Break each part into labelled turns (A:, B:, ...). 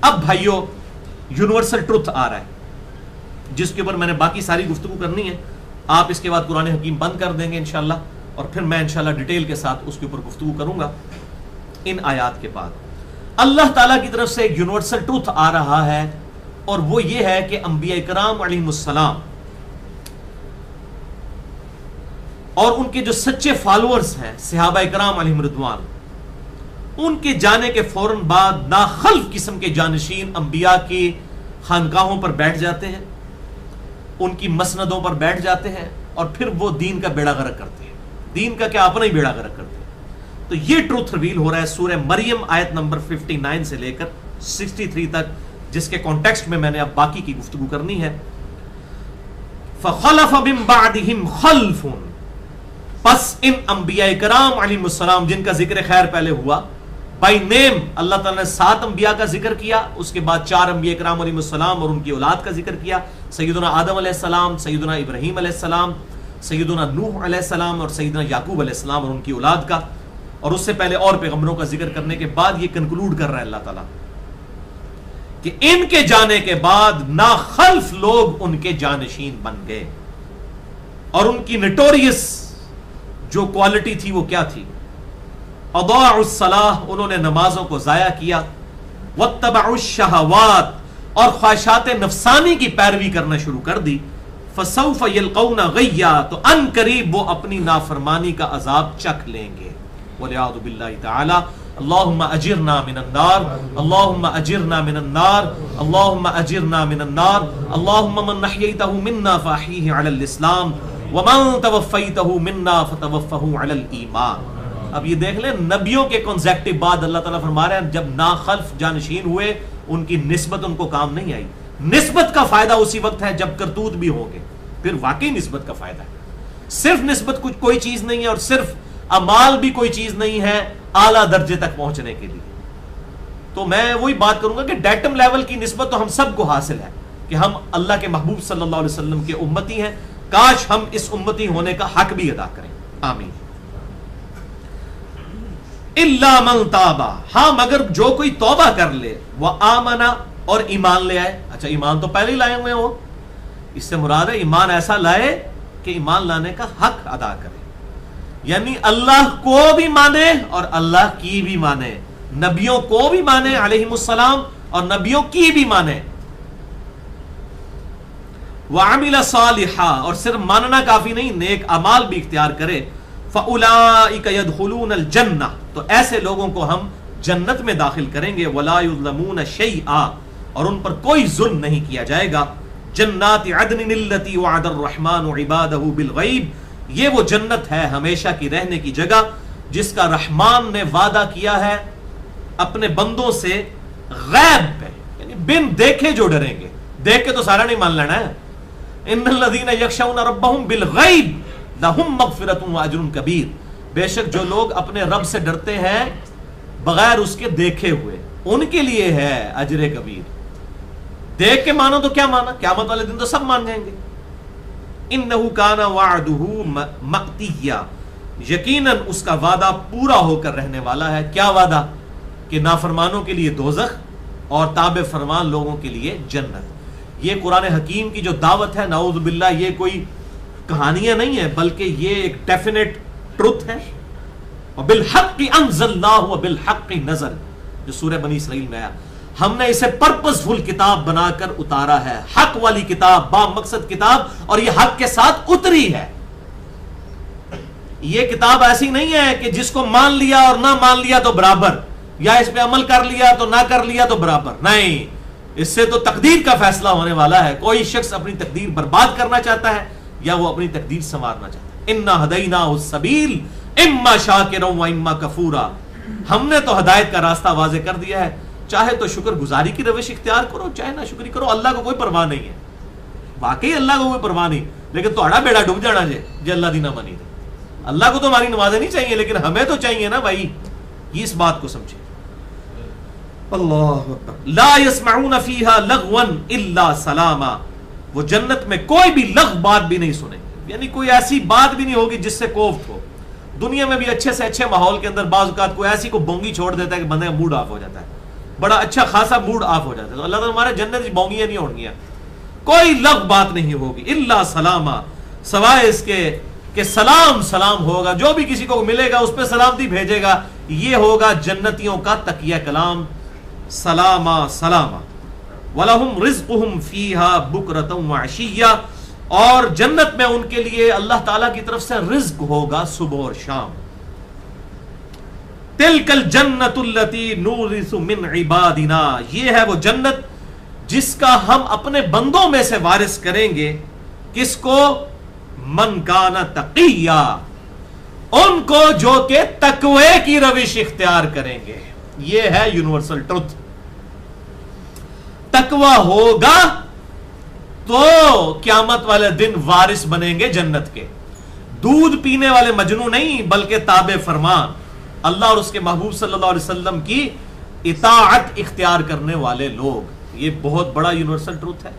A: اب بھائیو universal truth آ رہا ہے جس کے اوپر میں نے باقی ساری گفتگو کرنی ہے. آپ اس کے بعد قرآن حکیم بند کر دیں گے انشاءاللہ, اور پھر میں انشاءاللہ ڈیٹیل کے ساتھ اس کے اوپر گفتگو کروں گا. ان آیات کے بعد اللہ تعالیٰ کی طرف سے ایک یونیورسل ٹروتھ آ رہا ہے, اور وہ یہ ہے کہ انبیاء کرام علیہم السلام اور ان کے جو سچے فالوورز ہیں صحابہ کرام علیہم رضوان, ان کے جانے کے فوراً بعد ناخلف قسم کے جانشین انبیاء کی خانقاہوں پر بیٹھ جاتے ہیں, ان کی مسندوں پر بیٹھ جاتے ہیں, اور پھر وہ دین کا بیڑا غرق کرتے ہیں, دین کا کیا اپنا ہی بیڑا غرق کرتے ہیں. تو یہ ٹروتھ ریویل ہو رہا ہے سورہ مریم آیت نمبر 59 سے لے کر 63 تک, جس کے کانٹیکسٹ میں نے اب باقی کی گفتگو کرنی ہے. فَخَلَفَ مِن بَعْدِهِمْ خَلْفٌ, پس ان انبیاء کرام علیہم السلام جن کا ذکر خیر پہلے ہوا بائی نیم, اللہ تعالیٰ نے 7 انبیاء کا ذکر کیا, اس کے بعد 4 انبیاء کرام علیہم السلام اور ان کی اولاد کا ذکر کیا, سیدنا آدم علیہ السلام, سیدنا ابراہیم علیہ السلام, سیدنا نوح علیہ السلام اور سیدنا یعقوب علیہ السلام اور ان کی اولاد کا, اور اس سے پہلے اور پیغمبروں کا ذکر کرنے کے بعد یہ کنکلوڈ کر رہا ہے اللہ تعالیٰ کہ ان کے جانے کے بعد ناخلف لوگ ان کے جانشین بن گئے, اور ان کی نٹوریس جو کوالٹی تھی وہ کیا تھی؟ اضاعوا الصلاۃ, انہوں نے نمازوں کو ضائع کیا, واتبعوا الشہوات, اور خواہشات نفسانی کی پیروی کرنا شروع کر دی, فسوف یلقون غیا, تو ان قریب وہ اپنی نافرمانی کا عذاب چکھ لیں گے. والعیاذ باللہ تعالی. اللہم اجرنا من النار, اللہم اجرنا من النار, اللہم اجرنا من النار. اللہم من نحییتہ منا فاحیہ علی الاسلام, ومن توفیتہ منا فتوفہ علی الایمان. اب یہ دیکھ لیں نبیوں کے کنزیکٹیو بعد اللہ تعالیٰ فرما رہے ہیں جب ناخلف جانشین ہوئے ان کی نسبت ان کو کام نہیں آئی. نسبت کا فائدہ اسی وقت ہے جب کرتوت بھی ہوں گے, پھر واقعی نسبت کا فائدہ ہے. صرف نسبت کچھ کوئی چیز نہیں ہے, اور صرف اعمال بھی کوئی چیز نہیں ہے اعلیٰ درجے تک پہنچنے کے لیے. تو میں وہی بات کروں گا کہ ڈیٹم لیول کی نسبت تو ہم سب کو حاصل ہے کہ ہم اللہ کے محبوب صلی اللہ علیہ وسلم کے امتی ہیں, کاش ہم اس امتی ہونے کا حق بھی ادا کریں. آمین. الا من تابا, ہاں مگر جو کوئی توبہ کر لے, وآمنا, اور ایمان لے آئے. اچھا ایمان تو پہلے ہی لائے ہوئے ہو, اس سے مراد ہے ایمان ایسا لائے کہ ایمان لانے کا حق ادا کرے, یعنی اللہ کو بھی مانے اور اللہ کی بھی مانے, نبیوں کو بھی مانے علیہم السلام اور نبیوں کی بھی مانے. وعمل صالحا, اور صرف ماننا کافی نہیں, نیک اعمال بھی اختیار کرے. فاولئک يدخلون الجنہ, تو ایسے لوگوں کو ہم جنت میں داخل کریں گے. ولا یظلمون شیئا, اور ان پر کوئی ظلم نہیں کیا جائے گا. جنات عدن التی وعد الرحمن عبادہ بالغیب, یہ وہ جنت ہے ہمیشہ کی رہنے کی جگہ جس کا رحمان نے وعدہ کیا ہے اپنے بندوں سے غیب پہ, یعنی بن دیکھے جو ڈریں گے. دیکھ کے تو سارا نہیں مان لینا ہے. ان الذین یخشون ربهم بالغیب لہم مغفرۃ واجر کبیر, بے شک جو لوگ اپنے رب سے ڈرتے ہیں بغیر اس کے دیکھے ہوئے ان کے لیے ہے اجر کبیر. دیکھ کے مانو تو کیا مانا, قیامت والے دن تو سب مان جائیں گے. انہ کان وعدہ مأتیا, یقیناً اس کا وعدہ پورا ہو کر رہنے والا ہے. کیا وعدہ؟ کہ نافرمانوں کے لیے دوزخ اور تابع فرمان لوگوں کے لیے جنت. یہ قرآن حکیم کی جو دعوت ہے نعوذ باللہ یہ کوئی کہانیاں نہیں ہے بلکہ یہ ایک ڈیفینیٹ ٹروتھ ہے. وبالحق انزلناہ وبالحق نزل, جو سورہ بنی اسرائیل میں آیا, ہم نے اسے پرپس فل کتاب بنا کر اتارا ہے, حق والی کتاب, با مقصد کتاب, اور یہ حق کے ساتھ اتری ہے. یہ کتاب ایسی نہیں ہے کہ جس کو مان لیا اور نہ مان لیا تو برابر, یا اس پہ عمل کر لیا تو نہ کر لیا تو برابر. نہیں, اس سے تو تقدیر کا فیصلہ ہونے والا ہے. کوئی شخص اپنی تقدیر برباد کرنا چاہتا ہے یا وہ اپنی تقدیر سنوارنا چاہتا ہے. انا ہدیناہ السبیل اما شاکرا و اما کفورا, ہم نے تو ہدایت کا راستہ واضح کر دیا ہے, چاہے تو شکر گزاری کی روش اختیار کرو چاہے نہ شکری کرو. اللہ کو کوئی پرواہ نہیں ہے, واقعی اللہ کو کوئی پرواہ نہیں, لیکن تھوڑا بیڑا ڈوب جانا جے اللہ دی نہ مانی دے. اللہ کو تو ہماری نمازیں نہیں چاہیے لیکن ہمیں تو چاہیے نا بھائی. یہ اس بات کو سمجھے. اللہ اکبر. لا يسمعون فیہا لغوا الا سلاما, وہ جنت میں کوئی بھی لغو بات بھی نہیں سنیں گے, یعنی کوئی ایسی بات بھی نہیں ہوگی جس سے کوفت ہو. دنیا میں بھی اچھے سے اچھے ماحول کے اندر بعض اوقات کوئی ایسی کو بونگی چھوڑ دیتا ہے کہ بندے کا موڈ آف ہو جاتا ہے. بڑا اچھا خاصا موڈ آف ہو جاتا ہے. تو اللہ تعالیٰ ہمارے جنت بونگیاں نہیں اڑنگیاں, کوئی لغو بات نہیں ہوگی, الا سلاما, سوائے اس کے کہ سلام سلام ہوگا, جو بھی کسی کو ملے گا اس پہ سلامتی بھیجے گا. یہ ہوگا جنتیوں کا تقیہ کلام, سلاما سلاما. وَلَهُمْ رِزْقُهُمْ فِيهَا بُكْرَةً وَعَشِيًّا, اور جنت میں ان کے لیے اللہ تعالیٰ کی طرف سے رزق ہوگا صبح اور شام. تِلْكَ الْجَنَّةُ الَّتِي نُورِثُ مِنْ عِبَادِنَا, یہ ہے وہ جنت جس کا ہم اپنے بندوں میں سے وارث کریں گے. کس کو؟ من کان تقیہ, ان کو جو کہ تقوی کی روش اختیار کریں گے. یہ ہے یونیورسل ٹروتھ. تقوی ہوگا تو قیامت والے دن وارث بنیں گے جنت کے. دودھ پینے والے مجنو نہیں, بلکہ تابع فرمان, اللہ اور اس کے محبوب صلی اللہ علیہ وسلم کی اطاعت اختیار کرنے والے لوگ. یہ بہت بڑا یونیورسل ٹروتھ ہے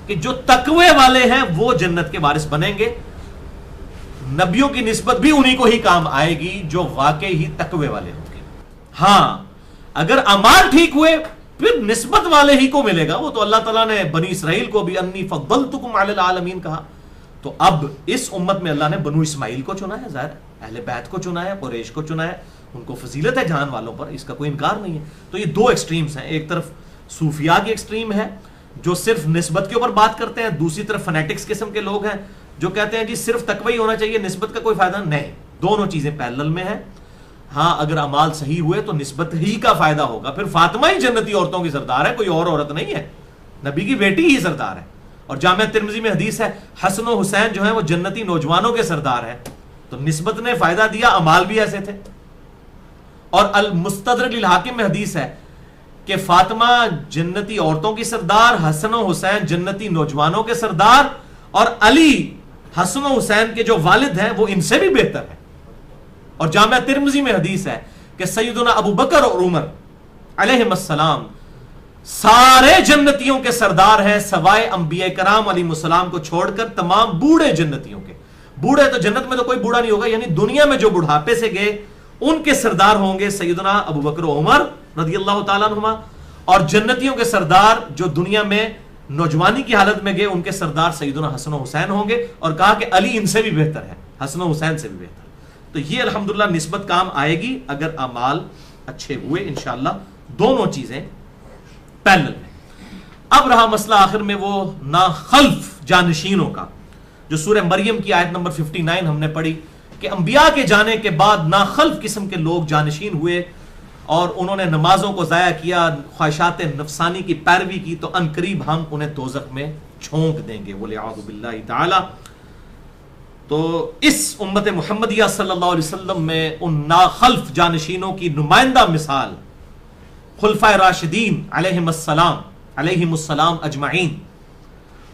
A: کہ جو تقوی والے ہیں وہ جنت کے وارث بنیں گے. نبیوں کی نسبت بھی انہی کو ہی کام آئے گی جو واقعی ہی تقوی والے ہوں گے. ہاں اگر اعمال ٹھیک ہوئے پھر نسبت والے ہی کو ملے گا. وہ تو اللہ تعالیٰ نے بنی اسرائیل کو بھی انی فضلتکم علی العالمین کہا. تو اب اس امت میں اللہ نے بنو اسماعیل کو چنا ہے, ظاہر اہل بیت کو چنا ہے, قریش کو چنا ہے. ان کو فضیلت ہے جہان والوں پر, اس کا کوئی انکار نہیں ہے. تو یہ دو ایکسٹریمز ہیں, ایک طرف صوفیاء کی ایکسٹریم ہے جو صرف نسبت کے اوپر بات کرتے ہیں, دوسری طرف فنیٹکس قسم کے لوگ ہیں جو کہتے ہیں جی صرف تقوی ہونا چاہیے, نسبت کا کوئی فائدہ نہیں. دونوں چیزیں پیرلل میں ہیں. ہاں اگر اعمال صحیح ہوئے تو نسبت ہی کا فائدہ ہوگا. پھر فاطمہ ہی جنتی عورتوں کی سردار ہے, کوئی اور عورت نہیں ہے, نبی کی بیٹی ہی سردار ہے. اور جامعہ ترمذی میں حدیث ہے حسن و حسین جو ہیں وہ جنتی نوجوانوں کے سردار ہیں. تو نسبت نے فائدہ دیا, اعمال بھی ایسے تھے. اور المستدرک للحاکم میں حدیث ہے کہ فاطمہ جنتی عورتوں کی سردار, حسن و حسین جنتی نوجوانوں کے سردار, اور علی حسن و حسین کے جو والد ہیں وہ ان سے بھی بہتر ہیں. اور جامعہ ترمذی میں حدیث ہے کہ سیدنا ابو بکر اور عمر علیہم السلام سارے جنتیوں کے سردار ہیں سوائے انبیاء کرام علیہم السلام کو چھوڑ کر تمام بوڑھے جنتیوں کے. بوڑھے تو جنت میں تو کوئی بوڑھا نہیں ہوگا, یعنی دنیا میں جو بڑھاپے سے گئے ان کے سردار ہوں گے سیدنا ابو بکر و عمر رضی اللہ تعالیٰ عنہما, اور جنتیوں کے سردار جو دنیا میں نوجوانی کی حالت میں گئے ان کے سردار سیدنا حسن و حسین ہوں گے. اور کہا کہ علی ان سے بھی بہتر ہے, حسن و حسین سے بھی بہتر. تو یہ الحمدللہ نسبت کام آئے گی اگر اعمال اچھے ہوئے انشاءاللہ. دونوں چیزیں پیرلل میں. اب رہا مسئلہ آخر میں وہ ناخلف جانشینوں کا, جو سورہ مریم کی آیت نمبر 59 ہم نے پڑھی کہ انبیاء کے جانے کے بعد ناخلف قسم کے لوگ جانشین ہوئے اور انہوں نے نمازوں کو ضائع کیا, خواہشات نفسانی کی پیروی کی, تو عنقریب ہم انہیں دوزخ میں چھونک دیں گے وَلِعَاذُ بِاللَّهِ تعالی. تو اس امت محمدیہ صلی اللہ علیہ وسلم میں ان ناخلف جانشینوں کی نمائندہ مثال خلفائے راشدین علیہم السلام اجمعین.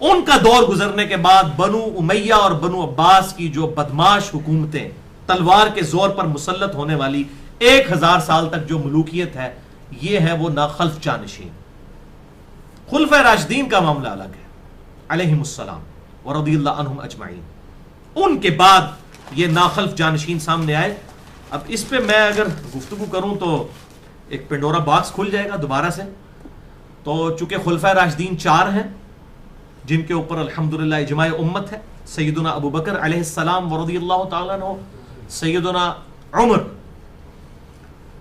A: ان کا دور گزرنے کے بعد بنو امیہ اور بنو عباس کی جو بدماش حکومتیں, تلوار کے زور پر مسلط ہونے والی 1000 سال تک جو ملوکیت ہے, یہ ہے وہ ناخلف جانشین. خلفائے راشدین کا معاملہ الگ ہے علیہم السلام ورضی اللہ عنہم اجمعین. ان کے بعد یہ ناخلف جانشین سامنے آئے. اب اس پہ میں اگر گفتگو کروں تو ایک پنڈورا باکس کھل جائے گا دوبارہ سے. تو چونکہ خلفائے راشدین 4 ہیں جن کے اوپر الحمدللہ اجماع امت ہے, سیدنا ابو بکر علیہ السلام ورضی اللہ تعالیٰ عنہ, سیدنا عمر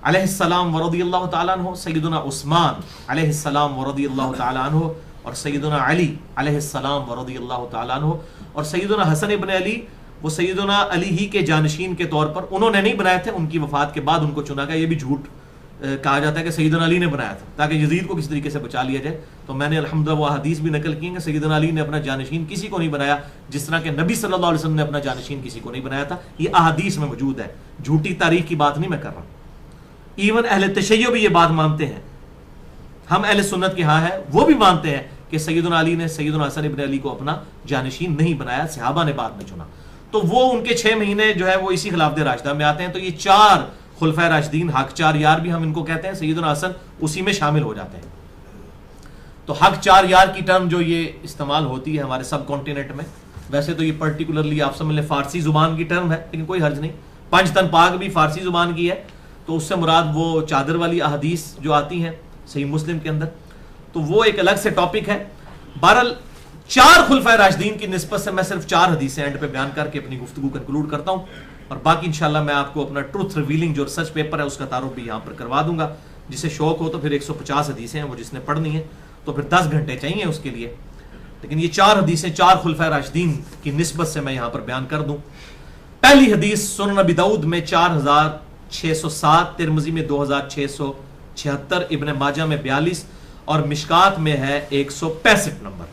A: علیہ السلام ورضی اللہ تعالیٰ عنہ, سیدنا عثمان علیہ السلام ورضی اللہ تعالیٰ عنہ, اور سیدنا علی علیہ السلام ورضی اللہ تعالیٰ عنہ. اور سیدنا حسن ابن علی وہ سیدنا علی ہی کے جانشین کے طور پر انہوں نے نہیں بنائے تھے, ان کی وفات کے بعد ان کو چنا گیا. یہ بھی جھوٹ کہا جاتا ہے کہ سیدنا علی نے بنایا تھا تاکہ یزید کو کس طریقے سے بچا لیا جائے. تو میں نے الحمدللہ وہ حدیث بھی نقل کی کہ سیدنا علی نے اپنا جانشین کسی کو نہیں بنایا, جس طرح کہ نبی صلی اللہ علیہ وسلم نے اپنا جانشین کسی کو نہیں بنایا تھا. یہ احادیث میں موجود ہے, جھوٹی تاریخ کی بات نہیں میں کر رہا. ایون اہل تشیع بھی یہ بات مانتے ہیں, ہم اہل سنت کے ہاں ہے وہ بھی مانتے ہیں کہ سیدنا علی نے سیدنا حسن ابن علی کو اپنا جانشین نہیں بنایا, صحابہ نے بعد میں چنا. تو وہ ان کے 6 مہینے جو ہے وہ اسی خلافت راشدہ میں آتے ہیں. تو یہ 4 خلفائے راشدین, حق 4 یار بھی ہم ان کو کہتے ہیں, سیدنا حسن اسی میں شامل ہو جاتے ہیں. تو حق 4 یار کی ٹرم جو یہ استعمال ہوتی ہے ہمارے سب کانٹیننٹ میں, ویسے تو یہ پرٹیکولرلی آپ سمجھ لیں فارسی زبان کی ٹرم ہے, لیکن کوئی حرج نہیں. 5 تن پاک بھی فارسی زبان کی ہے, تو اس سے مراد وہ چادر والی احادیث جو آتی ہیں صحیح مسلم کے اندر، تو وہ ایک الگ سے ٹاپک ہے. بہرحال 4 خلفائے راشدین کی نسبت سے میں صرف 4 حدیثیں اینڈ پہ بیان کر کے اپنی گفتگو کنکلوڈ کرتا ہوں، اور باقی انشاءاللہ میں آپ کو اپنا ٹروتھ ریویلنگ جو ریسرچ پیپر ہے اس کا تعارف بھی یہاں پر کروا دوں گا. جسے شوق ہو تو پھر 150 حدیثیں ہیں وہ جس نے پڑھنی ہیں تو پھر 10 گھنٹے چاہیے اس کے لیے، لیکن یہ 4 حدیثیں 4 خلفائے راشدین کی نسبت سے میں یہاں پر بیان کر دوں. پہلی حدیث سنن ابی داؤد میں 4607، ترمذی میں 2676، ابن ماجہ میں 42 اور مشکات میں ہے 165 نمبر،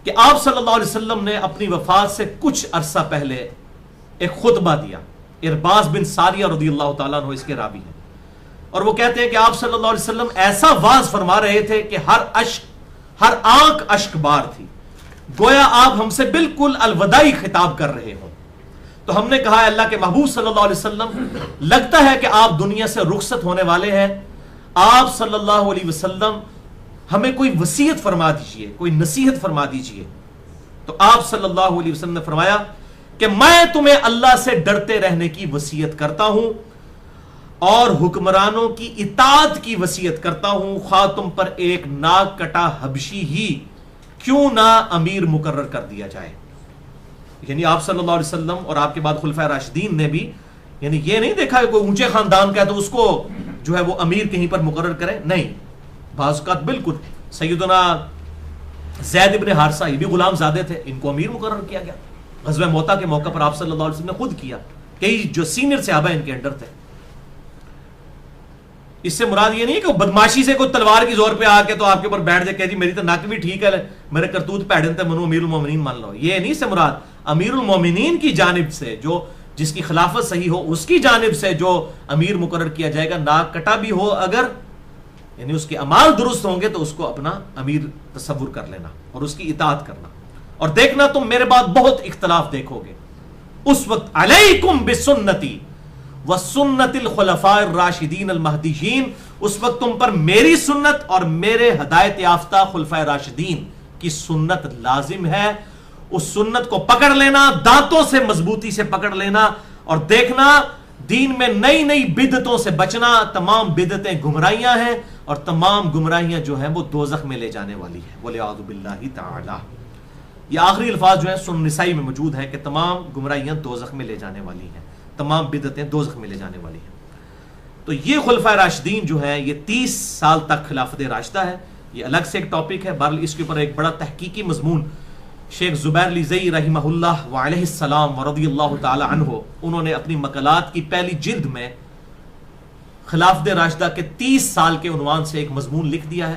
A: کہ آپ صلی اللہ علیہ وسلم نے اپنی وفات سے کچھ عرصہ پہلے ایک خطبہ دیا. ارباز بن ساریہ رضی اللہ تعالیٰ عنہ اس کے راوی ہیں، اور وہ کہتے ہیں کہ آپ صلی اللہ علیہ وسلم ایسا واز فرما رہے تھے کہ ہر آنکھ اشک بار تھی، گویا آپ ہم سے بالکل الوداعی خطاب کر رہے ہوں. تو ہم نے کہا اللہ کے محبوب صلی اللہ علیہ وسلم، لگتا ہے کہ آپ دنیا سے رخصت ہونے والے ہیں، آپ صلی اللہ علیہ وسلم ہمیں کوئی وصیت فرما دیجئے، کوئی نصیحت فرما دیجئے. تو آپ صلی اللہ علیہ وسلم نے فرمایا کہ میں تمہیں اللہ سے ڈرتے رہنے کی وصیت کرتا ہوں اور حکمرانوں کی اطاعت کی وصیت کرتا ہوں، خواہ تم پر ایک ناک کٹا حبشی ہی کیوں نہ امیر مقرر کر دیا جائے. یعنی آپ صلی اللہ علیہ وسلم اور آپ کے بعد خلفائے راشدین نے بھی یعنی یہ نہیں دیکھا کہ کوئی اونچے خاندان کا ہے تو اس کو جو ہے وہ امیر کہیں پر مقرر کرے، نہیں، بعض اوقات بالکل سیدنا زید ابن حارثہ یہ بھی غلام زادے تھے، ان کو امیر مقرر کیا گیا. غزوہ موطا کے موقع پر آپ صلی اللہ علیہ وسلم نے خود کیا، کئی جو سینئر صحابہ ان کے انڈر تھے. اس سے مراد یہ نہیں کہ بدماشی سے کوئی تلوار کی زور پہ آ کے تو آپ کے اوپر بیٹھ جائے کہ جی میری تو ناک بھی ٹھیک ہے، میرے کرتوت پیڑن تھے، منو امیر المومنین مان لو. یہ نہیں سے مراد امیر المومنین کی جانب سے جو جس کی خلافت صحیح ہو اس کی جانب سے جو امیر مقرر کیا جائے گا، ناک کٹا بھی ہو اگر، یعنی اس کے اعمال درست ہوں گے تو اس کو اپنا امیر تصور کر لینا اور اس کی اطاعت کرنا. اور دیکھنا تم میرے بعد بہت اختلاف دیکھو گے، اس وقت علیکم بسنتی وسنت الخلفاء الراشدین المہدیین، اس وقت تم پر میری سنت اور میرے ہدایت یافتہ خلفائے راشدین کی سنت لازم ہے. اس سنت کو پکڑ لینا، دانتوں سے مضبوطی سے پکڑ لینا، اور دیکھنا دین میں نئی نئی بدعتوں سے بچنا. تمام بدعتیں گمراہیاں ہیں اور تمام گمراہیاں جو ہیں وہ دوزخ میں لے جانے والی ہیں، وَلِعَاذُ بِاللَّهِ تعالی. یہ آخری الفاظ جو ہیں سنن نسائی میں موجود ہیں کہ تمام گمراہیاں دوزخ میں لے جانے والی ہیں، تمام بدعتیں دوزخ میں لے جانے والی ہیں. تو یہ خلفائے راشدین جو ہیں یہ 30 سال تک خلافت راشدہ ہے. یہ الگ سے ایک ٹاپک ہے، بہرحال اس کے اوپر ایک بڑا تحقیقی مضمون شیخ زبیر علی زئی رحمہ اللہ وعلیہ السلام ورضی اللہ تعالی عنہ، انہوں نے اپنی مقالات کی پہلی جلد میں خلافت راشدہ کے 30 سال کے عنوان سے ایک مضمون لکھ دیا ہے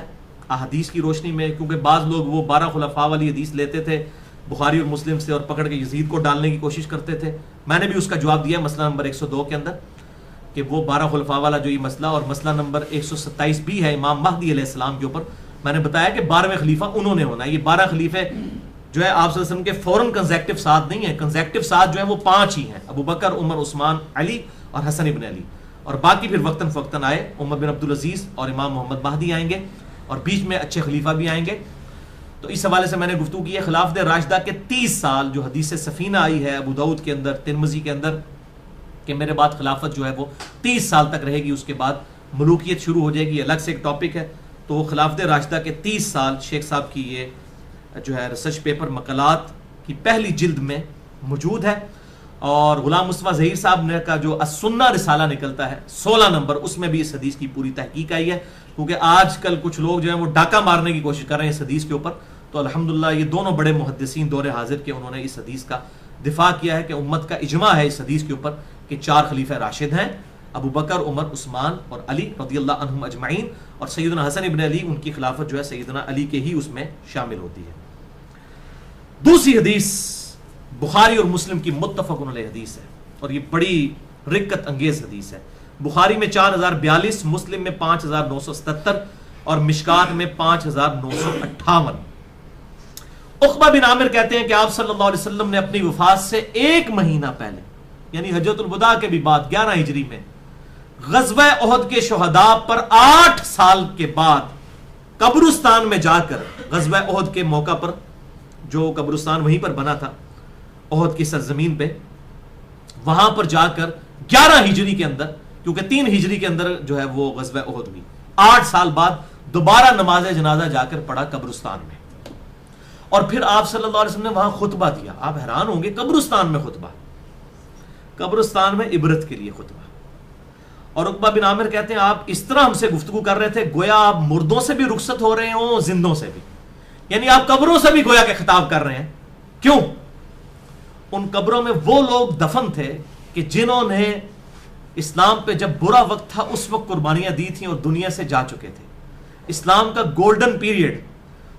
A: احادیث کی روشنی میں. کیونکہ بعض لوگ وہ 12 خلفاء والی حدیث لیتے تھے بخاری اور مسلم سے اور پکڑ کے یزید کو ڈالنے کی کوشش کرتے تھے. میں نے بھی اس کا جواب دیا مسئلہ نمبر 102 کے اندر کہ وہ 12 خلفاء والا جو یہ مسئلہ، اور مسئلہ نمبر 127 بھی ہے امام مہدی علیہ السلام کے اوپر. میں نے بتایا کہ 12ویں خلیفہ انہوں نے ہونا ہے. یہ 12 خلیفے جو ہے آپ صلی اللہ علیہ وسلم کے فوراً کنزیکٹو ساتھ نہیں ہیں، کنزیکٹو ساتھ جو ہیں وہ 5 ہی ہیں، ابو بکر، عمر، عثمان، علی اور حسن ابن علی. اور باقی پھر وقتاً فوقتاً آئے، عمر بن عبدالعزیز اور امام محمد مہدی آئیں گے، اور بیچ میں اچھے خلیفہ بھی آئیں گے. تو اس حوالے سے میں نے گفتگو کی ہے خلافت راشدہ کے 30 سال جو حدیث سفینہ آئی ہے ابو داؤد کے اندر، ترمذی کے اندر، کہ میرے بعد خلافت جو ہے وہ 30 سال تک رہے گی، اس کے بعد ملوکیت شروع ہو جائے گی. الگ سے ایک ٹاپک ہے. تو خلافت راشدہ کے 30 سال شیخ صاحب کی یہ جو ہے ریسرچ پیپر مقالات کی پہلی جلد میں موجود ہے. اور غلام مصطفیٰ ظہیر صاحب نے کا جو السنہ رسالہ نکلتا ہے 16 نمبر، اس میں بھی اس حدیث کی پوری تحقیق آئی ہے. کیونکہ آج کل کچھ لوگ جو ہیں وہ ڈاکہ مارنے کی کوشش کر رہے ہیں اس حدیث کے اوپر. تو الحمدللہ یہ دونوں بڑے محدثین دور حاضر کے انہوں نے اس حدیث کا دفاع کیا ہے کہ امت کا اجماع ہے اس حدیث کے اوپر کہ 4 خلیفہ راشد ہیں، ابو بکر، عمر، عثمان اور علی رضی اللہ عنہم اجمعین. اور سیدنا حسن ابن علی، ان کی خلافت جو ہے سیدنا علی کے ہی اس میں شامل ہوتی ہے. دوسری حدیث بخاری اور مسلم کی متفق علیہ حدیث ہے، اور یہ بڑی رکت انگیز حدیث ہے. بخاری میں 4042، مسلم میں 5977 اور مشکات میں 5958. عقبہ بن عامر کہتے ہیں کہ آپ صلی اللہ علیہ وسلم نے اپنی وفات سے 1 مہینہ پہلے، یعنی حجۃ الوداع کے بھی بعد 11 ہجری میں، غزوہ احد کے شہداء پر 8 سال کے بعد قبرستان میں جا کر، غزوہ احد کے موقع پر جو قبرستان وہیں پر بنا تھا احد کی سرزمین پہ، وہاں پر جا کر 11 ہجری کے اندر کیونکہ 3 ہجری کے اندر جو ہے وہ غزوہ احد ہوئی. 8 سال بعد دوبارہ نماز جنازہ جا کر پڑھا قبرستان میں. اور پھر آپ صلی اللہ علیہ وسلم نے وہاں خطبہ دیا. آپ حیران ہوں گے, قبرستان میں خطبہ, قبرستان میں عبرت کے لیے خطبہ. اور عقبہ بن عامر کہتے ہیں آپ اس طرح ہم سے گفتگو کر رہے تھے گویا آپ مردوں سے بھی رخصت ہو رہے ہوں, زندوں سے بھی, یعنی آپ قبروں سے بھی گویا کہ خطاب کر رہے ہیں. کیوں؟ ان قبروں میں وہ لوگ دفن تھے کہ جنہوں نے اسلام پہ جب برا وقت تھا اس وقت قربانیاں دی تھیں اور دنیا سے جا چکے تھے. اسلام کا گولڈن پیریڈ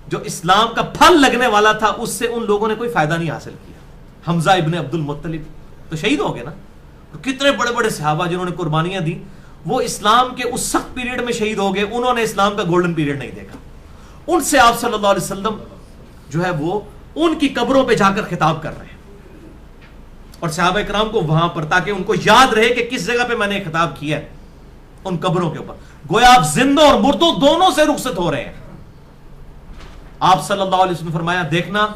A: جو اسلام کا پھل لگنے والا تھا اس سے ان لوگوں نے کوئی فائدہ نہیں حاصل کیا. حمزہ ابن عبد المطلب تو شہید ہو گئے نا. کتنے بڑے بڑے صحابہ جنہوں نے قربانیاں دی وہ اسلام کے اس سخت پیریڈ میں شہید ہو گئے, انہوں نے اسلام کا گولڈن پیریڈ نہیں دیکھا. ان سے آپ صلی اللہ علیہ وسلم جو ہے وہ ان کی قبروں پہ جا کر خطاب کر رہے ہیں اور صحابہ کرام کو وہاں پر, تاکہ ان کو یاد رہے کہ کس جگہ پہ میں نے خطاب کیا ہے, ان قبروں کے اوپر. گویا آپ زندوں اور مردوں دونوں سے رخصت ہو رہے ہیں. آپ صلی اللہ علیہ وسلم نے فرمایا دیکھنا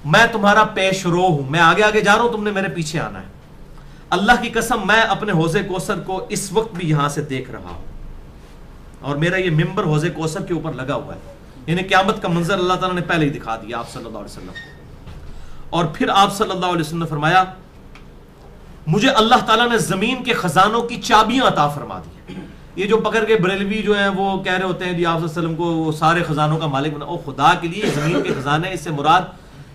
A: میں تمہارا پیش رو ہوں, میں آگے آگے جا رہا ہوں, تم نے میرے پیچھے آنا ہے. اللہ کی قسم میں اپنے حوض کوثر کو اس وقت بھی یہاں سے دیکھ رہا ہوں اور میرا یہ ممبر حوض کوثر کے اوپر لگا ہوا ہے. یعنی قیامت کا منظر اللہ تعالیٰ نے پہلے ہی دکھا دیا آپ صلی اللہ علیہ وسلم کو. اور پھر آپ صلی اللہ علیہ وسلم نے فرمایا مجھے اللہ تعالیٰ نے زمین کے خزانوں کی چابیاں عطا فرما دی. یہ جو پکڑ کے بریلوی جو ہیں وہ کہہ رہے ہوتے ہیں جی آپ صلی اللہ علیہ وسلم کو وہ سارے خزانوں کا مالک بنا. او خدا کے لیے زمین کے خزانے, اس سے مراد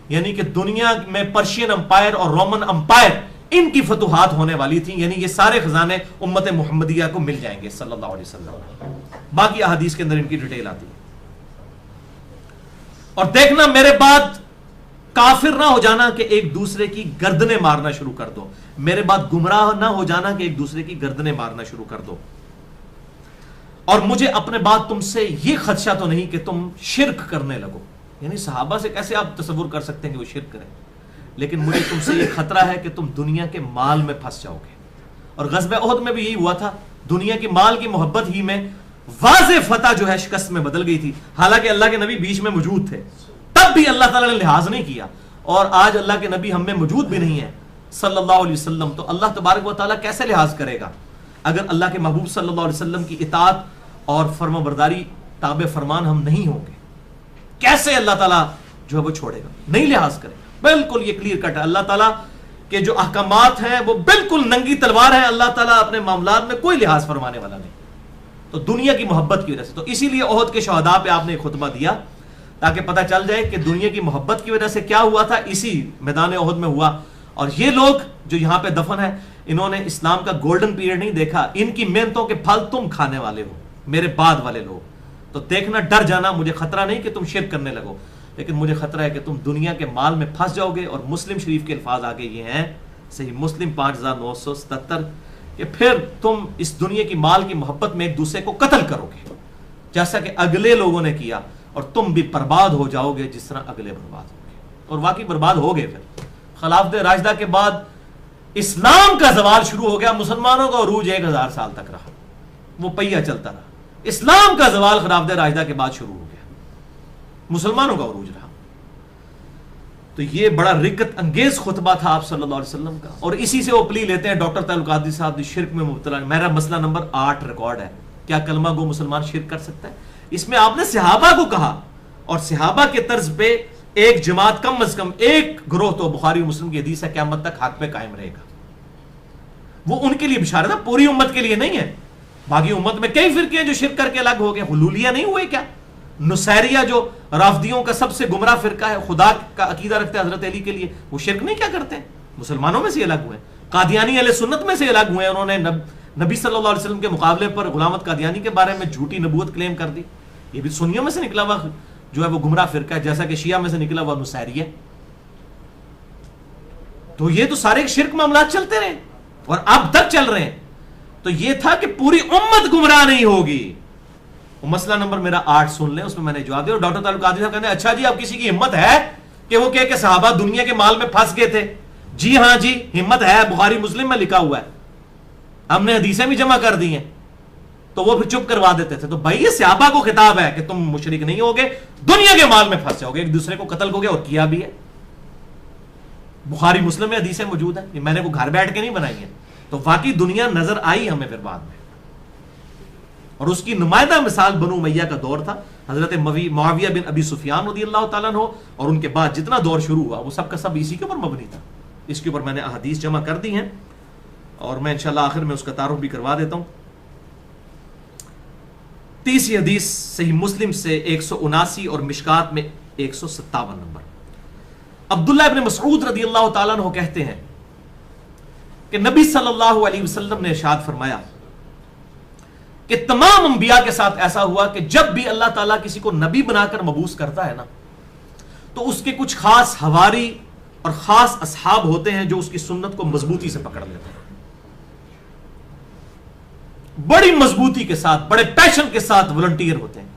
A: یعنی کہ دنیا میں پرشین امپائر اور رومن امپائر ان کی فتوحات ہونے والی تھیں, یعنی یہ سارے خزانے امت محمدیہ کو مل جائیں گے صلی اللہ علیہ وسلم. باقی احادیث کے اندر ان کی ڈیٹیل آتی ہے. اور دیکھنا میرے بعد کافر نہ ہو جانا کہ ایک دوسرے کی گردنیں مارنا شروع کر دو, میرے بعد گمراہ نہ ہو جانا کہ ایک دوسرے کی گردنیں مارنا شروع کر دو. اور مجھے اپنے بعد تم سے یہ خدشہ تو نہیں کہ تم شرک کرنے لگو. یعنی صحابہ سے کیسے آپ تصور کر سکتے ہیں کہ وہ شرک کریں, لیکن مجھے تم سے یہ خطرہ ہے کہ تم دنیا کے مال میں پھنس جاؤ گے. اور غزوہ احد میں بھی یہی ہوا تھا, دنیا کی مال کی محبت ہی میں واضح فتح جو ہے شکست میں بدل گئی تھی. حالانکہ اللہ کے نبی بیچ میں موجود تھے, تب بھی اللہ تعالیٰ نے لحاظ نہیں کیا. اور آج اللہ کے نبی ہم میں موجود بھی نہیں ہے صلی اللہ علیہ وسلم, تو اللہ تبارک و تعالیٰ کیسے لحاظ کرے گا اگر اللہ کے محبوب صلی اللہ علیہ وسلم کی اطاعت اور فرما برداری تابع فرمان ہم نہیں ہوں گے؟ کیسے اللہ تعالیٰ جو ہے وہ چھوڑے گا؟ نہیں لحاظ کرے گا. بالکل یہ کلیئر کٹ ہے. اللہ تعالیٰ کے جو احکامات ہیں وہ بالکل ننگی تلوار ہیں. اللہ تعالیٰ اپنے معاملات میں کوئی لحاظ فرمانے والا نہیں. تو دنیا کی محبت کی وجہ سے, تو اسی لیے احد کے شہداء پہ آپ نے ایک خطبہ دیا تاکہ پتہ چل جائے کہ دنیا کی محبت کی وجہ سے کیا ہوا تھا, اسی میدان احد میں ہوا. اور یہ لوگ جو یہاں پہ دفن ہیں انہوں نے اسلام کا گولڈن پیریڈ نہیں دیکھا, ان کی محنتوں کے پھل تم کھانے والے ہو میرے بعد والے لوگ. تو دیکھنا ڈر جانا, مجھے خطرہ نہیں کہ تم شرک کرنے لگو, لیکن مجھے خطرہ ہے کہ تم دنیا کے مال میں پھنس جاؤ گے. اور مسلم شریف کے الفاظ آگے یہ ہیں, صحیح مسلم 5977, کہ پھر تم اس دنیا کی مال کی محبت میں ایک دوسرے کو قتل کرو گے جیسا کہ اگلے لوگوں نے کیا, اور تم بھی برباد ہو جاؤ گے جس طرح اگلے برباد ہو گے. اور واقعی برباد ہو گئے. پھر خلافت راشدہ کے بعد اسلام کا زوال شروع ہو گیا. مسلمانوں کا عروج 1000 سال تک رہا, وہ پہیہ چلتا رہا. اسلام کا زوال خلافت راشدہ کے بعد شروع ہو گیا, مسلمانوں کا عروج رہا. تو یہ بڑا رکت انگیز خطبہ تھا آپ صلی اللہ علیہ وسلم کا. اور اسی سے وہ پلی لیتے ہیں ڈاکٹر طاہر القادری صاحب, شرک میں مبتلا. میرا مسئلہ نمبر 8 ریکارڈ ہے, کیا کلمہ گو مسلمان شرک کر سکتا ہے؟ اس میں آپ نے صحابہ کو کہا, اور صحابہ کے طرز پہ ایک جماعت, کم از کم ایک گروہ تو بخاری و مسلم کی حدیث ہے قیامت تک حق پہ قائم رہے گا. وہ ان کے لیے بشارت ہے, پوری امت کے لیے نہیں ہے. باقی امت میں کئی فرقے ہیں جو شرک کر کے الگ ہو گئے. حلولیہ نہیں ہوئے کیا؟ نصیریہ جو رافضیوں کا سب سے گمراہ فرقہ ہے, خدا کا عقیدہ رکھتے ہیں حضرت علی کے لیے, وہ شرک نہیں کیا کرتے ہیں؟ مسلمانوں میں سے الگ ہوئے. قادیانی اہل سنت میں سے الگ ہوئے, انہوں نے نبی صلی اللہ علیہ وسلم کے مقابلے پر غلامت قادیانی کے بارے میں جھوٹی نبوت کلیم کر دی. یہ بھی سنیوں میں سے نکلا ہوا جو ہے وہ گمراہ فرقہ ہے, جیسا کہ شیعہ میں سے نکلا ہوا نصیریہ. تو یہ تو سارے شرک معاملات چلتے رہے اور اب تک چل رہے ہیں. تو یہ تھا کہ پوری امت گمراہ نہیں ہوگی. مسئلہ نمبر میرا 8 سن لیں, اس میں نے جواب دیا. اور ڈاکٹر طاہر القادری صاحب کہتے ہیں اچھا جی اب کسی کی ہمت ہے کہ وہ کہ صحابہ دنیا کے مال میں پھنس گئے تھے؟ جی ہاں جی ہمت ہے, بخاری مسلم میں لکھا ہوا ہے, ہم نے حدیثیں بھی جمع کر دی ہیں. تو وہ پھر چپ کروا دیتے تھے. تو بھائی یہ صحابہ کو خطاب ہے کہ تم مشرک نہیں ہوگے, دنیا کے مال میں پھنس جاؤ گے, ایک دوسرے کو قتل کو گے, اور کیا بھی ہے. بخاری مسلم میں حدیثیں موجود ہیں, میں نے وہ گھر بیٹھ کے نہیں بنائی ہیں, تو واقعی دنیا نظر آئی ہمیں پھر بعد میں، اور اس کی نمائندہ مثال بنو امیہ کا دور تھا، حضرت معاویہ بن ابی سفیان رضی اللہ تعالیٰ عنہ، اور ان کے بعد جتنا دور شروع ہوا وہ سب کا سب اسی کے اوپر مبنی تھا. اس کے اوپر میں نے احادیث جمع کر دی ہیں، اور میں انشاءاللہ آخر میں اس کا تعارف بھی کروا دیتا ہوں. 30 حدیث صحیح مسلم سے 179 اور مشکات میں 157 نمبر. عبداللہ ابن مسعود رضی اللہ تعالیٰ عنہ کہتے ہیں کہ نبی صلی اللہ علیہ وسلم نے ارشاد فرمایا کہ تمام انبیاء کے ساتھ ایسا ہوا کہ جب بھی اللہ تعالیٰ کسی کو نبی بنا کر مبعوث کرتا ہے نا، تو اس کے کچھ خاص حواری اور خاص اصحاب ہوتے ہیں جو اس کی سنت کو مضبوطی سے پکڑ لیتے ہیں، بڑی مضبوطی کے ساتھ، بڑے پیشن کے ساتھ والنٹیئر ہوتے ہیں.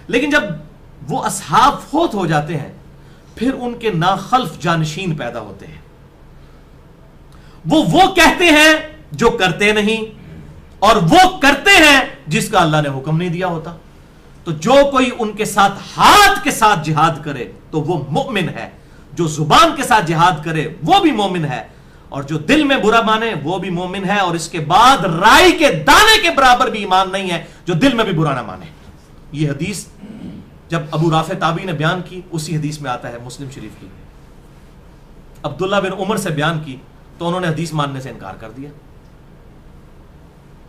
A: لیکن جب وہ اصحاب فوت ہو جاتے ہیں پھر ان کے ناخلف جانشین پیدا ہوتے ہیں. وہ کہتے ہیں جو کرتے نہیں، اور وہ کرتے ہیں جس کا اللہ نے حکم نہیں دیا ہوتا. تو جو کوئی ان کے ساتھ ہاتھ کے ساتھ جہاد کرے تو وہ مومن ہے، جو زبان کے ساتھ جہاد کرے وہ بھی مومن ہے، اور جو دل میں برا مانے وہ بھی مومن ہے، اور اس کے بعد رائی کے دانے کے برابر بھی ایمان نہیں ہے جو دل میں بھی برا نہ مانے. یہ حدیث جب ابو رافع تابعی نے بیان کی، اسی حدیث میں آتا ہے مسلم شریف کی. عبداللہ بن عمر سے بیان کی تو انہوں نے حدیث ماننے سے انکار کر دیا.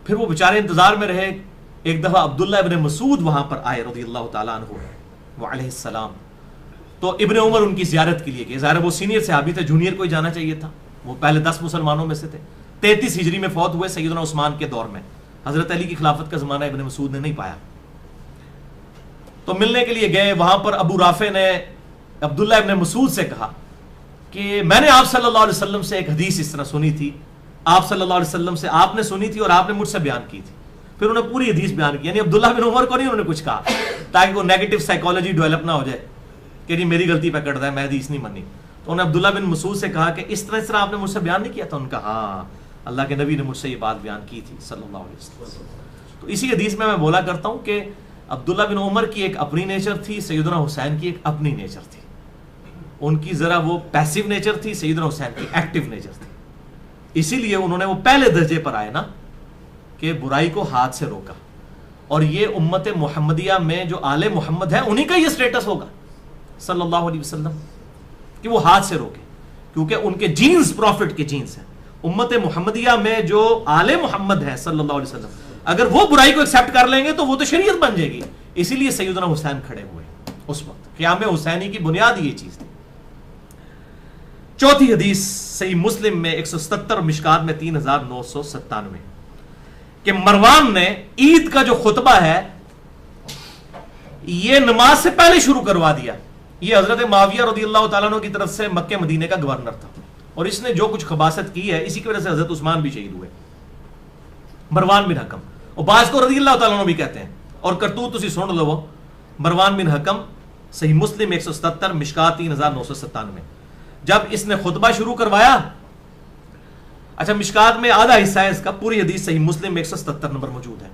A: پھر وہ بیچارے انتظار میں رہے. ایک دفعہ عبداللہ ابن مسعود وہاں پر آئے رضی اللہ تعالیٰ عنہ وعلیہ السلام. تو ابن عمر ان کی زیارت کے لیے گئے. ظاہر وہ سینئر صحابی تھے، جونیئر کو ہی جانا چاہیے تھا. وہ پہلے 10 مسلمانوں میں سے تھے. 33 ہجری میں فوت ہوئے سیدنا عثمان کے دور میں. حضرت علی کی خلافت کا زمانہ ابن مسعود نے نہیں پایا. تو ملنے کے لیے گئے. وہاں پر ابو رافع نے عبداللہ ابن مسعود سے کہا کہ میں نے آپ صلی اللہ علیہ وسلم سے ایک حدیث اس طرح سنی تھی، آپ صلی اللہ علیہ وسلم سے آپ نے سنی تھی اور آپ نے مجھ سے بیان کی تھی. پھر انہوں نے پوری حدیث بیان کی. یعنی عبداللہ بن عمر کو نہیں انہوں نے کچھ کہا تاکہ وہ نیگیٹو سائیکالوجی ڈیولپ نہ ہو جائے کہ نہیں میری غلطی پکڑ رہا ہے، میں حدیث نہیں مانی. تو انہوں نے عبداللہ بن مسعود سے کہا کہ اس طرح آپ نے مجھ سے بیان نہیں کیا تھا. ان کا ہاں، اللہ کے نبی نے مجھ سے یہ بات بیان کی تھی صلی اللہ علیہ وسلم. تو اسی حدیث میں بولا کرتا ہوں کہ عبداللہ بن عمر کی ایک اپنی نیچر تھی، سیدنا حسین کی ایک اپنی نیچر تھی. ان کی ذرا وہ پیسیو نیچر تھی، سیدنا حسین کی ایکٹیو نیچر تھی. اسی لیے انہوں نے وہ پہلے درجے پر آئے نا کہ برائی کو ہاتھ سے روکا. اور یہ امت محمدیہ میں جو آل محمد ہے انہی کا یہ سٹیٹس ہوگا صلی اللہ علیہ وسلم کہ وہ ہاتھ سے روکے، کیونکہ ان کے جینز پروفٹ کے جینز ہیں. امت محمدیہ میں جو آل محمد ہے صلی اللہ علیہ وسلم اگر وہ برائی کو ایکسیپٹ کر لیں گے تو وہ تو شریعت بن جائے گی. اسی لیے سیدنا حسین کھڑے ہوئے اس وقت. قیام حسینی کی بنیاد یہ چیز تھی. چوتھی حدیث صحیح مسلم میں 177 مشکات میں 3997 کہ مروان نے عید کا جو خطبہ ہے یہ نماز سے پہلے شروع کروا دیا. یہ حضرت معاویہ رضی اللہ تعالیٰ عنہ کی طرف سے مکہ مدینے کا گورنر تھا، اور اس نے جو کچھ خباثت کی ہے اسی کی وجہ سے حضرت عثمان بھی شہید ہوئے. مروان بن حکم، اور بعض کو رضی اللہ تعالیٰ عنہ بھی کہتے ہیں، اور کرتوت تسی سن لو. مروان بن حکم صحیح مسلم 177 مشکات 3997 جب اس نے خطبہ شروع کروایا. اچھا مشکات میں آدھا حصہ ہے اس کا، پوری حدیث صحیح مسلم میں 177 نمبر موجود ہے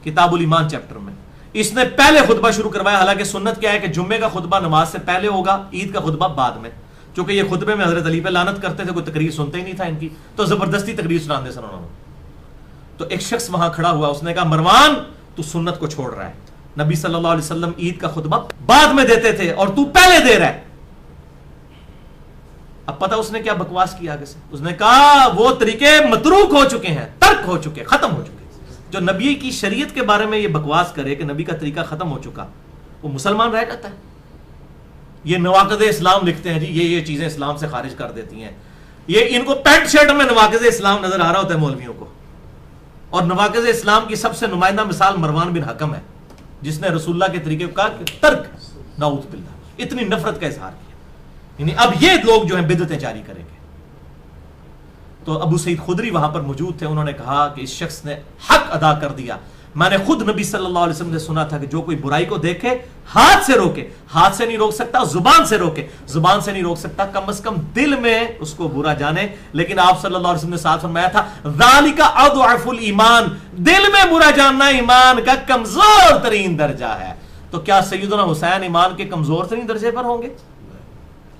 A: کتاب الایمان چیپٹر میں. اس نے پہلے خطبہ شروع کروایا. حالانکہ سنت کیا ہے کہ جمعے کا خطبہ نماز سے پہلے ہوگا، عید کا خطبہ بعد میں. چونکہ یہ خطبے میں حضرت علی پہ لعنت کرتے تھے، کوئی تقریر سنتے ہی نہیں تھا ان کی، تو زبردستی تقریر سنانے سے انہوں نے. تو ایک شخص وہاں کھڑا ہوا، اس نے کہا مروان تو سنت کو چھوڑ رہا ہے. نبی صلی اللہ علیہ وسلم عید کا خطبہ بعد میں دیتے تھے اور تو پہلے دے رہا ہے. اب پتہ اس نے کیا بکواس کی آگے سے. اس نے کہا وہ طریقے متروک ہو چکے ہیں، ترک ہو چکے، ختم ہو چکے. جو نبی کی شریعت کے بارے میں یہ بکواس کرے کہ نبی کا طریقہ ختم ہو چکا، وہ مسلمان رہ جاتا ہے. یہ نواقض اسلام لکھتے ہیں جی یہ چیزیں اسلام سے خارج کر دیتی ہیں. یہ ان کو پینٹ شرٹ میں نواقض اسلام نظر آ رہا ہوتا ہے مولویوں کو. اور نواقض اسلام کی سب سے نمائندہ مثال مروان بن حکم ہے، جس نے رسول اللہ کے طریقے کو کہا کہ ترک نعوذ باللہ، اتنی نفرت کا اظہار کیا. یعنی اب یہ لوگ جو ہیں بدعتیں جاری کریں گے. تو ابو سعید خدری وہاں پر موجود تھے. انہوں نے کہا کہ اس شخص نے حق ادا کر دیا. میں نے خود نبی صلی اللہ علیہ وسلم سے سنا تھا کہ جو کوئی برائی کو دیکھے ہاتھ سے روکے. ہاتھ سے نہیں روک سکتا، زبان سے روکے. زبان سے نہیں روک سکتا، کم از کم دل میں اس کو برا جانے. لیکن آپ صلی اللہ علیہ وسلم نے ساتھ فرمایا تھا ذالک اضعف الایمان، دل میں برا جاننا ایمان کا کمزور ترین درجہ ہے. تو کیا سیدنا حسین ایمان کے کمزور ترین درجے پر ہوں گے؟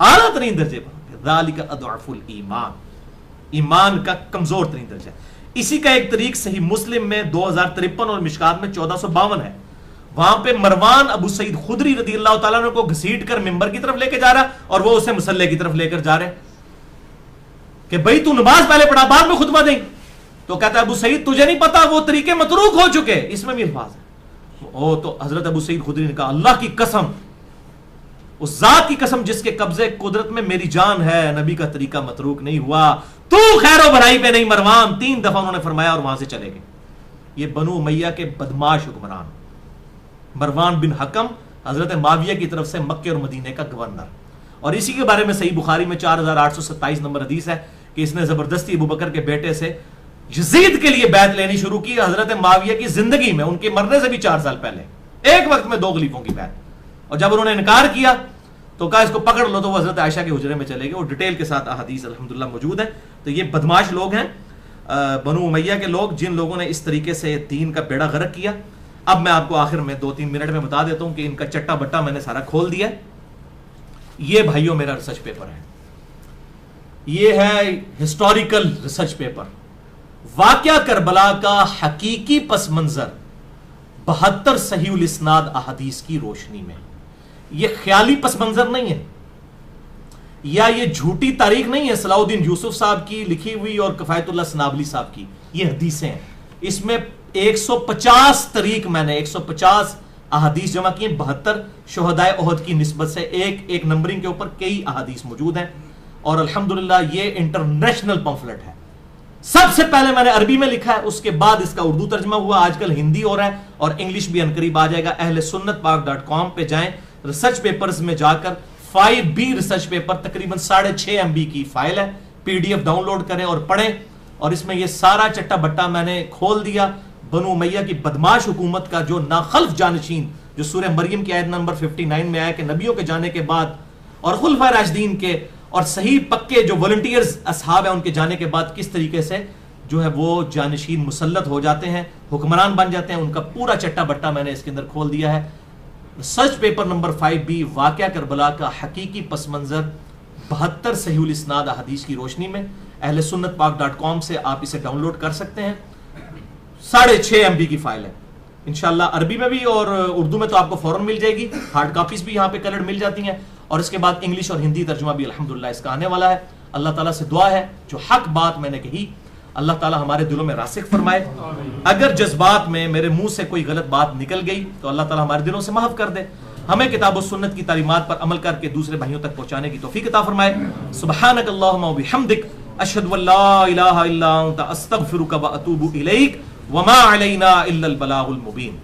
A: اعلیٰ ترین درجے پر. ذالک اضعف الایمان. ایمان کا کمزور ترین درجہ. اسی کا ایک طریق صحیح مسلم میں 2053 اور مشکات میں 1452 ہے. وہاں پہ مروان ابو سعید خدری رضی اللہ تعالیٰ عنہ کو گھسیٹ کر ممبر کی طرف لے کے جا رہا اور وہ اسے مصلی کی طرف لے کر جا رہے کہ بھائی تو نماز پہلے پڑھا بعد میں خطبہ دیں. تو کہتا ہے ابو سعید تجھے نہیں پتا وہ طریقے متروک ہو چکے. اس میں بھی الفاظ ہے. تو حضرت ابو سعید خدری نے کہا اللہ کی قسم, اس ذات کی قسم جس کے قبضے قدرت میں میری جان ہے, نبی کا طریقہ متروک نہیں ہوا, تو خیر و بھلائی پہ نہیں مروان. 3 دفعہ انہوں نے فرمایا اور وہاں سے چلے گئے. یہ بنو امیہ کے بدماش حکمران مروان بن حکم حضرت معاویہ کی طرف سے مکے اور مدینے کا گورنر. اور اسی کے بارے میں صحیح بخاری میں 4827 نمبر حدیث ہے کہ اس نے زبردستی ابو بکر کے بیٹے سے یزید کے لیے بیعت لینی شروع کی حضرت معاویہ کی زندگی میں, ان کے مرنے سے بھی 4 سال پہلے, ایک وقت میں 2 خلیفوں کی بیعت. اور جب انہوں نے انکار کیا تو کہا اس کو پکڑ لو, تو وہ حضرت عائشہ کے حجرے میں چلے گئے. اور ڈیٹیل کے ساتھ احادیث الحمدللہ موجود ہیں. تو یہ بدماش لوگ ہیں بنو امیہ کے لوگ, جن لوگوں نے اس طریقے سے دین کا بیڑا غرق کیا. اب میں آپ کو آخر میں 2-3 منٹ میں بتا دیتا ہوں کہ ان کا چٹا بٹا میں نے سارا کھول دیا. یہ بھائیوں میرا ریسرچ پیپر ہے, یہ ہے ہسٹوریکل ریسرچ پیپر. واقعہ کربلا کا حقیقی پس منظر 72 صحیح الاسناد احادیث کی روشنی میں. یہ خیالی پس منظر نہیں ہے, یا یہ جھوٹی تاریخ نہیں ہے صلاح الدین یوسف صاحب کی لکھی ہوئی اور کفایت اللہ سنابلی صاحب کی. یہ حدیثیں ہیں. اس میں 150 طریق میں نے 150 احادیث جمع کی ہیں. 72 شہدائے احد کی نسبت سے ایک نمبرنگ کے اوپر کئی احادیث موجود ہیں. اور الحمدللہ یہ انٹرنیشنل پمفلٹ ہے. سب سے پہلے میں نے عربی میں لکھا ہے, اس کے بعد اس کا اردو ترجمہ ہوا, آج کل ہندی ہو رہا ہے اور انگلش بھی عنقریب آ جائے گا. اہل سنت پاک.com پہ جائیں, ریسرچ پیپرز میں جا کر 5B ریسرچ پیپر تقریباً 6.5 MB کی فائل ہے, PDF ڈاؤن لوڈ کریں اور پڑھیں. اور اس میں یہ سارا چٹا بٹا میں نے کھول دیا. بنو امیہ کی بدماش حکومت کا جو ناخلف جانشین, جو سورہ مریم کی آیت نمبر 59 میں آیا کہ نبیوں کے جانے کے بعد اور خلفائے راشدین کے اور صحیح پکے جو والنٹیئرز اصحاب ہیں ان کے جانے کے بعد کس طریقے سے جو ہے وہ جانشین مسلط ہو جاتے ہیں, حکمران بن جاتے ہیں, ان کا پورا چٹا بٹا میں نے اس کے اندر کھول دیا ہے. سرچ پیپر نمبر 5B واقعہ کربلا کا حقیقی پس منظر 72 صحیح الاسناد احادیث کی روشنی میں. اہل سنت پاک.com سے آپ اسے ڈاؤن لوڈ کر سکتے ہیں. 6.5 MB کی فائل ہے. انشاءاللہ عربی میں بھی اور اردو میں تو آپ کو فوراً مل جائے گی, ہارڈ کاپیز بھی یہاں پہ کلرڈ مل جاتی ہیں. اور اس کے بعد انگلش اور ہندی ترجمہ بھی الحمدللہ اس کا آنے والا ہے. اللہ تعالیٰ سے دعا ہے جو حق بات میں نے کہی اللہ تعالیٰ ہمارے دلوں میں راسخ فرمائے. اگر جذبات میں میرے منہ سے کوئی غلط بات نکل گئی تو اللہ تعالیٰ ہمارے دلوں سے محو کر دے. ہمیں کتاب و سنت کی تعلیمات پر عمل کر کے دوسرے بھائیوں تک پہنچانے کی توفیق عطا فرمائے. سبحانک اللہم و بحمدک اشہد ان لا الہ الا انت استغفرک و اتوب الیک وما علینا الا البلاغ المبین.